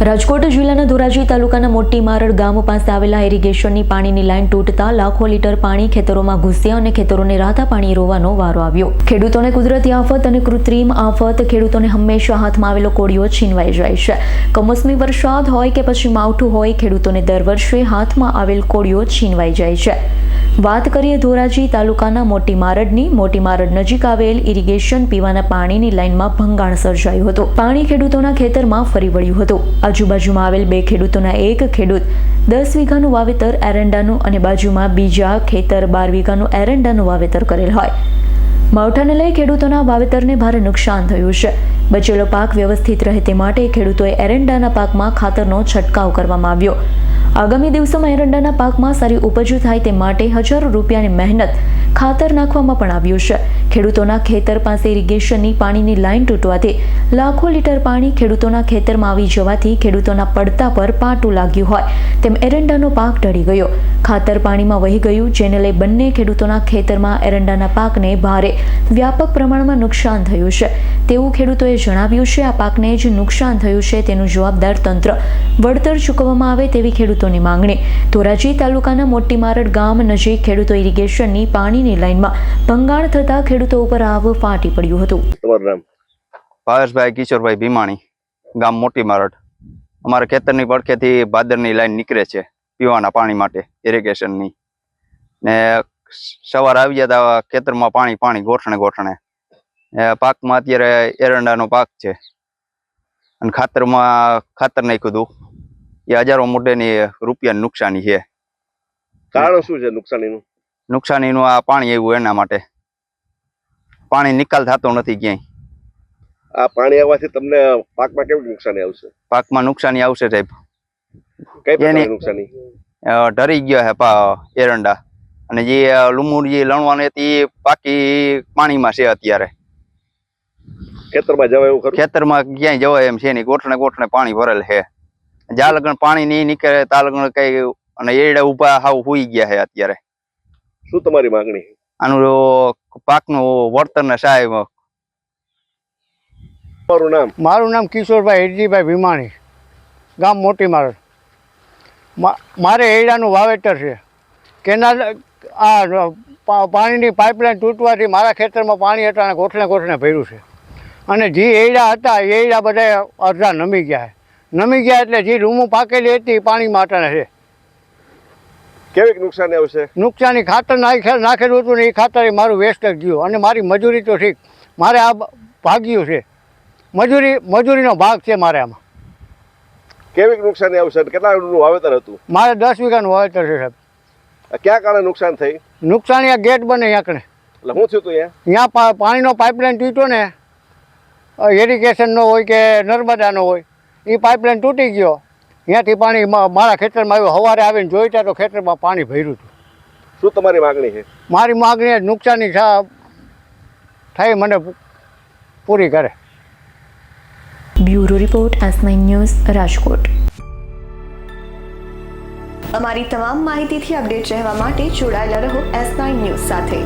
રાજકોટ જિલ્લાના ધોરાજી તાલુકાના મોટી મારડ ગામ પાસે આવેલા ઇરિગેશનની પાણીની લાઇન તૂટતા લાખો લીટર પાણી ખેતરોમાં ઘૂસ્યા અને ખેતરોને રાતા પાણી રોવાનો વારો આવ્યો। ખેડૂતોને કુદરતી આફત અને કૃત્રિમ આફત ખેડૂતોને હંમેશા હાથમાં આવેલો કોળિયો છીનવાઈ જાય છે। કમોસમી વરસાદ હોય કે પછી માવઠું હોય, ખેડૂતોને દર વર્ષે હાથમાં આવેલ કોળિયો છીનવાઈ જાય છે। વાત કરીએ ધોરાજી તાલુકાના મોટી મારડ નજીક આવેલ ઇરિગેશન પીવાના પાણીની લાઇનમાં ભંગાણ સર્જાયું હતું। પાણી ખેડૂતોના ખેતરમાં ફરી વળ્યું હતું। આજુબાજુમાં આવેલ બે ખેડૂતોના એક ખેડૂત 10 વીઘાનું વાવેતર એરંડાનું અને બાજુમાં બીજા ખેતર 12 વીઘાનું એરંડાનું વાવેતર કરેલ હોય। માવઠાને લઈ ખેડૂતોના વાવેતરને ભારે નુકસાન થયું છે। બચેલો પાક વ્યવસ્થિત રહે તે માટે ખેડૂતોએ એરંડાના પાકમાં ખાતરનો છંટકાવ કરવામાં આવ્યો। આગામી દિવસોમાં એરંડાના પાકમાં સારી ઉપજ થાય તે માટે હજારો રૂપિયાની મહેનત ખાતર નાખવામાં પણ આવ્યું છે। ખેડૂતોના ખેતર પાસે ઇરિગેશનની પાણીની લાઇન તૂટવાથી લાખો લીટર પાણી ખેડૂતોના ખેતરમાં આવી જવાથી ખેડૂતોના પડતા પર પાટું લાગ્યું હોય તેમ એરંડાનો પાક ઢળી ગયો। ખાતર પાણીમાં વહી ગયું, જેને લઈ બંને ખેડૂતોના ખેતરમાં એરંડાના પાકને ભારે વ્યાપક પ્રમાણમાં નુકસાન થયું છે તેવું ખેડૂતોએ જણાવ્યું છે। આ પાકને જ નુકસાન થયું છે તેનું જવાબદાર તંત્ર વળતર ચૂકવવામાં આવે તેવી ખેડૂતોની માંગણી। ધોરાજી તાલુકાના મોટી મારડ ગામ નજીક ખેડૂતો ઇરિગેશનની પાણીની લાઇનમાં ભંગાણ થતા ખેડૂતો ઉપર આવ ફાટી પડ્યું હતું। તમારું નામ? ભાવેશભાઈ કિશોરભાઈ ભીમાણી, ગામ મોટી મારડ। અમારા ખેતરની પડખેથી ભાદરની લાઈન નીકળે છે પીવાના પાણી માટે ઇરિગેશનની, ને સવાર આવી જતા ખેતરમાં પાણી ગોઠણે પાકમાં અત્યારે એરંડાનો પાક છે અને ખાતર નાખ્યું હતું એ હજારો મોટેની રૂપિયાની નુકસાની છે। કારણ શું છે નુકસાનીનું? આ પાણી આવ્યું એના માટે। પાણી નિકાલ થતો નથી ક્યાંય। આ પાણી આવવાથી તમને પાકમાં કેવી નુકસાની આવશે? પાકમાં નુકસાની આવશે સાહેબ। કઈ પ્રકારની નુકસાની? ઢરી ગયા છે એરંડા, અને જે લૂમુર જે લણવાની હતી એ પાકી પાણીમાં છે અત્યારે। ખેતરમાં જવાય એવું ખરું? ખેતરમાં ક્યાંય જવાય એમ છે નહીં, ગોઠણે પાણી ભરેલ છે। જ્યાં લગન પાણી નહીં નીકળે ત્યાં લગન કઈ, અને એરડા ઉભા હાવ હુઈ ગયા છે અત્યારે। શું તમારી માંગણી? આનું પાકનું વળતર ને સાહેબ। તમારું નામ? મારું નામ કિશોરભાઈ હિરજીભાઈ ભીમાણી, ગામ મોટી મારડ। મારે એરડાનું વાવેતર છે। કેનાલ આ પાણીની પાઇપલાઇન તૂટવાથી મારા ખેતરમાં પાણી હતા અને ગોઠણે ભર્યું છે, અને જે એરડા હતા એ એરડા બધા અડધા નમી ગયા છે। એટલે જે રૂમું પાકેલી હતી પાણીમાં અટાણે છે। કેવી નુકસાની આવશે? નુકસાની ખાતર નાખેલું હતું ને એ ખાતર મારું વેસ્ટ જ ગયું, અને મારી મજૂરી તો ઠીક, મારે આ ભાગ્યું છે, મજૂરીનો ભાગ છે મારે આમાં। કેવી નુકસાની આવશે? કેટલાનું વાવેતર હતું? મારે 10 વીઘાનું વાવેતર છે સાહેબ। ક્યાં કારણે નુકસાન થઈ? નુકસાની આ ગેટ બને યાકણે। એટલે શું થયું હતું? અહીંયા પાણીનો પાઇપલાઇન તૂટ્યો ને, ઇરિગેશનનો હોય કે નર્મદાનો હોય, એ પાઇપલાઇન તૂટી ગયો, ત્યાંથી પાણી મારા ખેતરમાં આવ્યું। સવારે આવીને જોઈતા તો ખેતરમાં પાણી ભર્યું હતું। શું તમારી માગણી છે? મારી માગણી નુકસાની થઈ મને પૂરી કરે। Bureau report S9 news Rajkot. અમારી તમામ માહિતીથી અપડેટ રહેવા માટે જોડાયેલા રહો S9 ન્યૂઝ સાથે।